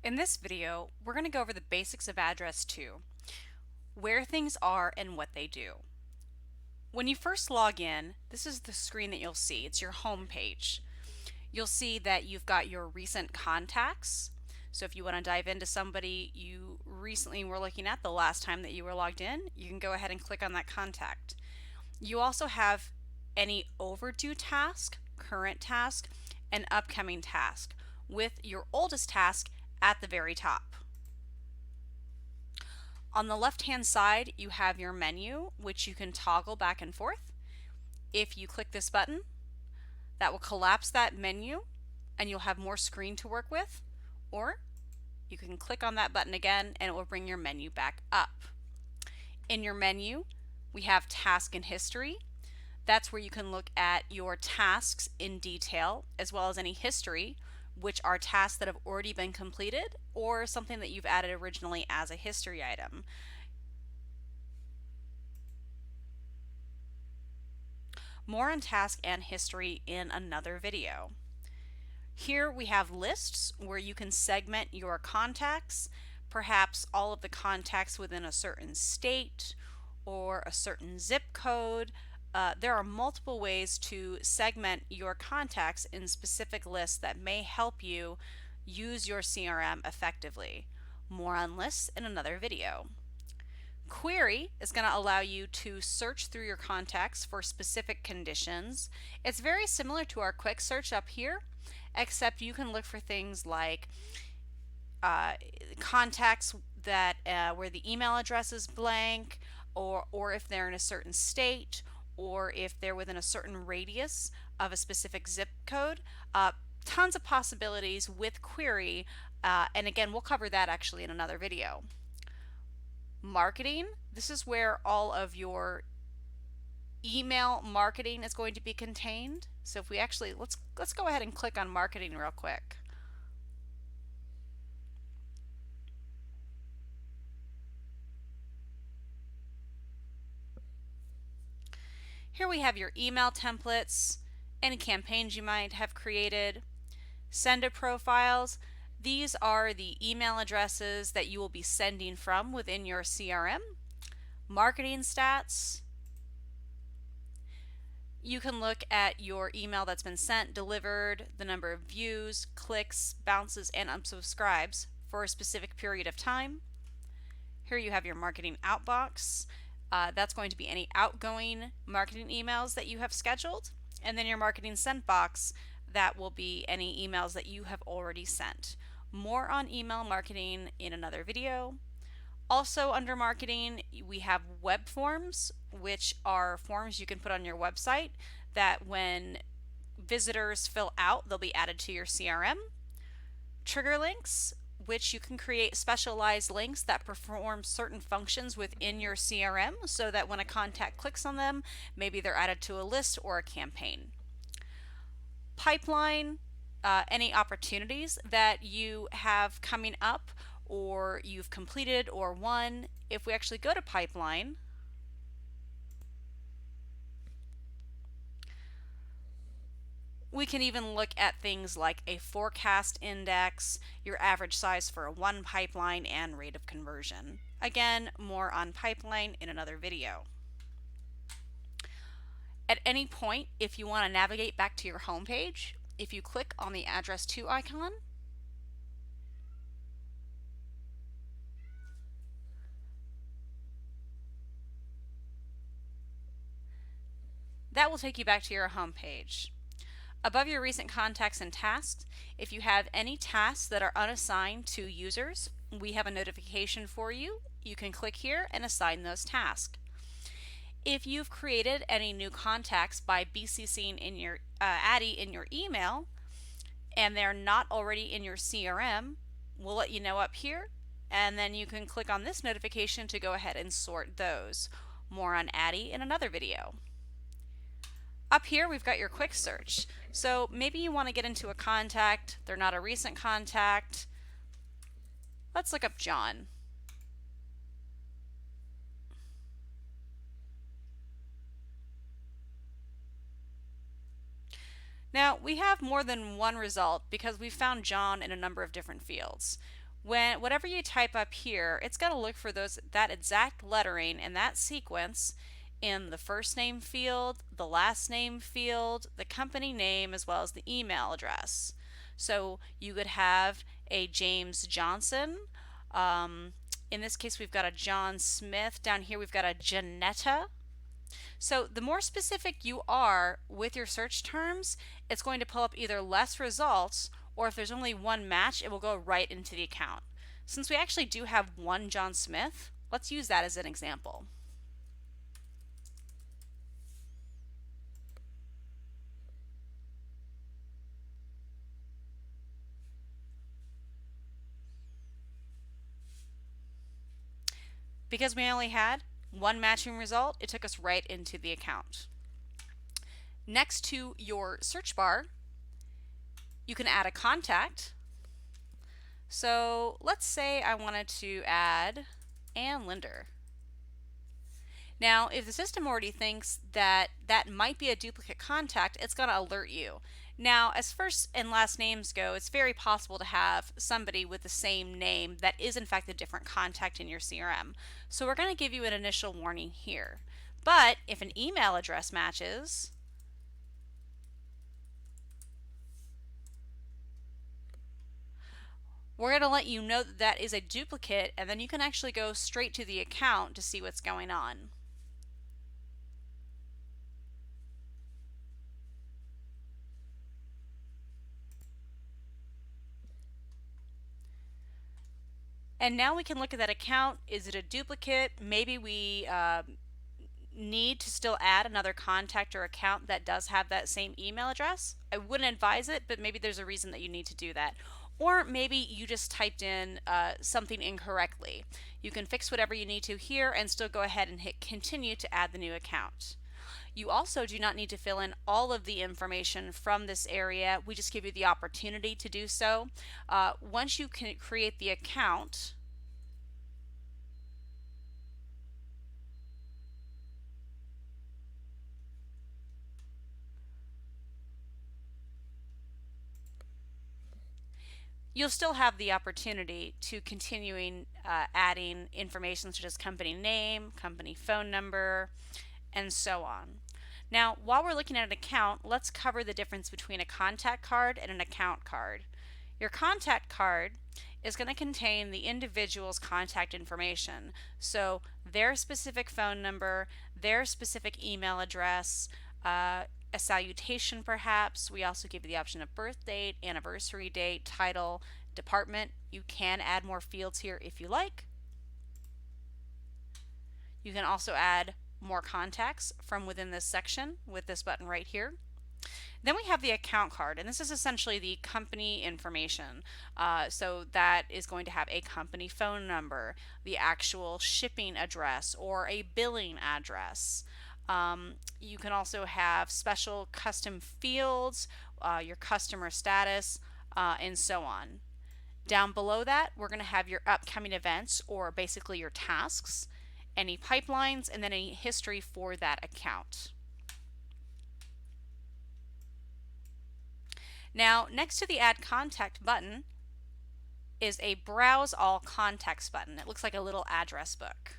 In this video, we're going to go over the basics of AddressTwo, where things are and what they do. When you first log in, this is the screen that you'll see. It's your home page. You'll see that you've got your recent contacts. So if you want to dive into somebody you recently were looking at the last time that you were logged in, you can go ahead and click on that contact. You also have any overdue task, current task, and upcoming task, with your oldest task at the very top. On the left-hand side, you have your menu, which you can toggle back and forth. If you click this button, that will collapse that menu and you'll have more screen to work with, or you can click on that button again and it will bring your menu back up. In your menu, we have task and history. That's where you can look at your tasks in detail, as well as any history, which are tasks that have already been completed or something that you've added originally as a history item. More on task and history in another video. Here we have lists where you can segment your contacts, perhaps all of the contacts within a certain state or a certain zip code. There are multiple ways to segment your contacts in specific lists that may help you use your CRM effectively. More on lists in another video. Query is going to allow you to search through your contacts for specific conditions. It's very similar to our quick search up here, except you can look for things like contacts that where the email address is blank, or if they're in a certain state, or if they're within a certain radius of a specific zip code. Tons of possibilities with query, and again, we'll cover that actually in another video. Marketing, this is where all of your email marketing is going to be contained. So if we actually, let's go ahead and click on marketing real quick. Here we have your email templates, any campaigns you might have created, sender profiles. These are the email addresses that you will be sending from within your CRM. Marketing stats. You can look at your email that's been sent, delivered, the number of views, clicks, bounces, and unsubscribes for a specific period of time. Here you have your marketing outbox. That's going to be any outgoing marketing emails that you have scheduled. And then your marketing sent box, that will be any emails that you have already sent. More on email marketing in another video. Also under marketing, we have web forms, which are forms you can put on your website that when visitors fill out, they'll be added to your CRM. Trigger links, which you can create specialized links that perform certain functions within your CRM so that when a contact clicks on them, maybe they're added to a list or a campaign. Pipeline, any opportunities that you have coming up or you've completed or won. If we actually go to pipeline, we can even look at things like a forecast index, your average size for one pipeline, and rate of conversion. Again, more on pipeline in another video. At any point, if you want to navigate back to your home page, if you click on the AddressTwo icon, that will take you back to your home page. Above your recent contacts and tasks, if you have any tasks that are unassigned to users, we have a notification for you. You can click here and assign those tasks. If you've created any new contacts by BCCing in your Addy in your email and they're not already in your CRM, we'll let you know up here, and then you can click on this notification to go ahead and sort those. More on Addy in another video. Up here we've got your quick search. So maybe you want to get into a contact, they're not a recent contact. Let's look up John. Now we have more than one result because we found John in a number of different fields. whatever you type up here, it's going to look for that exact lettering and that sequence in the first name field, the last name field, the company name, as well as the email address. So you could have a James Johnson. In this case, we've got a John Smith. Down here, we've got a Janetta. So the more specific you are with your search terms, it's going to pull up either less results, or if there's only one match, it will go right into the account. Since we actually do have one John Smith, let's use that as an example. Because we only had one matching result, it took us right into the account. Next to your search bar, you can add a contact. So let's say I wanted to add Ann Linder. Now, if the system already thinks that that might be a duplicate contact, it's going to alert you. Now, as first and last names go, it's very possible to have somebody with the same name that is in fact a different contact in your CRM. So we're going to give you an initial warning here. But if an email address matches, we're going to let you know that that is a duplicate, and then you can actually go straight to the account to see what's going on. And now we can look at that account. Is it a duplicate? Maybe we need to still add another contact or account that does have that same email address. I wouldn't advise it, but maybe there's a reason that you need to do that. Or maybe you just typed in something incorrectly. You can fix whatever you need to here and still go ahead and hit continue to add the new account. You also do not need to fill in all of the information from this area. We just give you the opportunity to do so. Once you can create the account, you'll still have the opportunity to continuing adding information such as company name, company phone number, and so on. Now, while we're looking at an account, let's cover the difference between a contact card and an account card. Your contact card is going to contain the individual's contact information, so their specific phone number, their specific email address, a salutation perhaps. We also give you the option of birth date, anniversary date, title, department. You can add more fields here if you like. You can also add more contacts from within this section with this button right here. Then we have the account card, and this is essentially the company information. So that is going to have a company phone number, the actual shipping address, or a billing address. You can also have special custom fields, your customer status, and so on. Down below that, we're going to have your upcoming events, or basically your tasks, any pipelines, and then any history for that account. Now, next to the Add Contact button is a Browse All Contacts button. It looks like a little address book.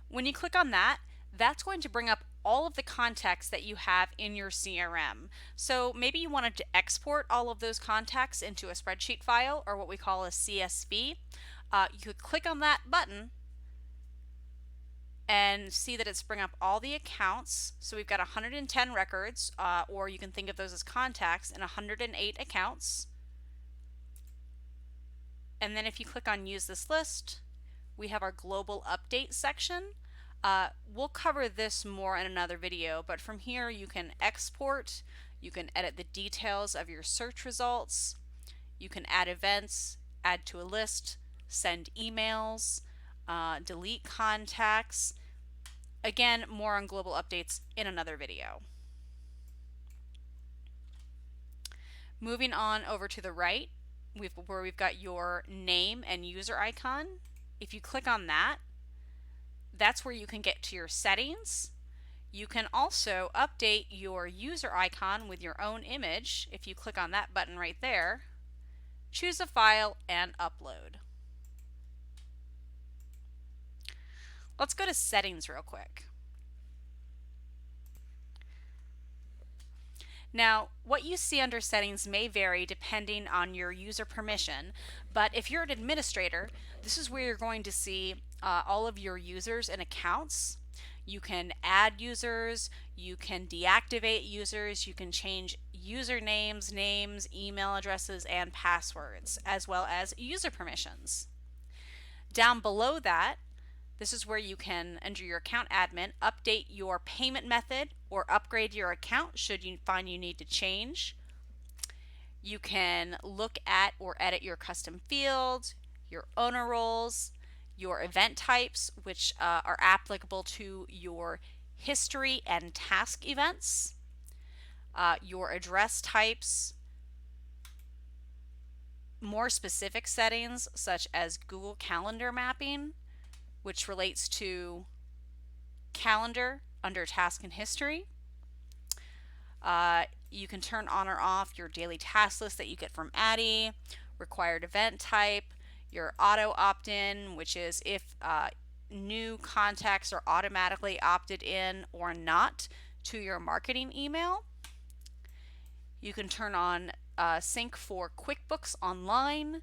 When you click on that, that's going to bring up all of the contacts that you have in your CRM. So maybe you wanted to export all of those contacts into a spreadsheet file, or what we call a CSV. You could click on that button and see that it's bring up all the accounts. So we've got 110 records, or you can think of those as contacts, and 108 accounts. And then if you click on Use This List, we have our Global Update section. We'll cover this more in another video, but from here you can export, you can edit the details of your search results, you can add events, add to a list, send emails, delete contacts. Again, more on global updates in another video. Moving on over to the right, where we've got your name and user icon. If you click on that, that's where you can get to your settings, You can also update your user icon with your own image if you click on that button right there. Choose a file and upload. Let's go to settings real quick. Now, what you see under settings may vary depending on your user permission, but if you're an administrator, this is where you're going to see all of your users and accounts. You can add users, you can deactivate users, you can change usernames, names, email addresses, and passwords, as well as user permissions. Down below that, this is where you can, under your account admin, update your payment method or upgrade your account should you find you need to change. You can look at or edit your custom fields, your owner roles, your event types, which are applicable to your history and task events, your address types, more specific settings such as Google Calendar mapping, which relates to calendar under task and history. You can turn on or off your daily task list that you get from Addy, required event type, your auto opt-in, which is if new contacts are automatically opted in or not to your marketing email. You can turn on sync for QuickBooks Online.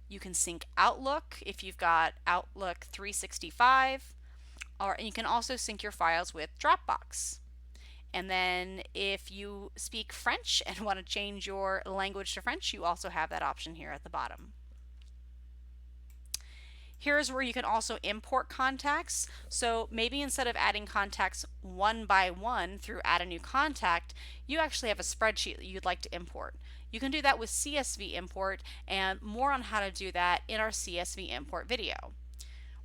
You can sync Outlook if you've got Outlook 365, and you can also sync your files with Dropbox. And then if you speak French and want to change your language to French, you also have that option here at the bottom. Here's where you can also import contacts. So maybe instead of adding contacts one by one through add a new contact, you actually have a spreadsheet that you'd like to import. You can do that with CSV import, and more on how to do that in our CSV import video.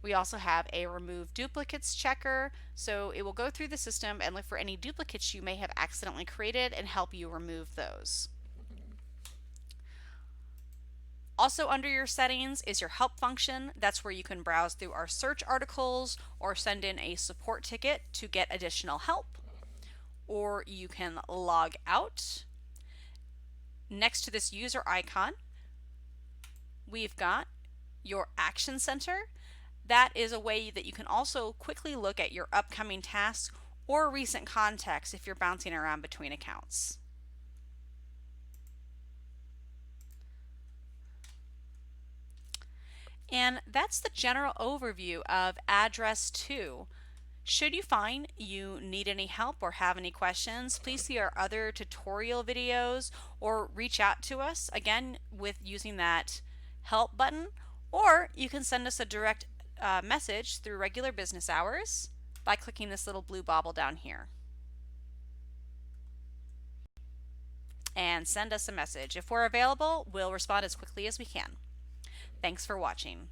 We also have a remove duplicates checker, so it will go through the system and look for any duplicates you may have accidentally created and help you remove those. Also under your settings is your help function. That's where you can browse through our search articles or send in a support ticket to get additional help. Or you can log out. Next to this user icon, we've got your Action Center. That is a way that you can also quickly look at your upcoming tasks or recent contacts if you're bouncing around between accounts. And that's the general overview of AddressTwo. Should you find you need any help or have any questions, please see our other tutorial videos or reach out to us again with using that help button, or you can send us a direct message through regular business hours by clicking this little blue bobble down here and send us a message. If we're available, we'll respond as quickly as we can. Thanks for watching.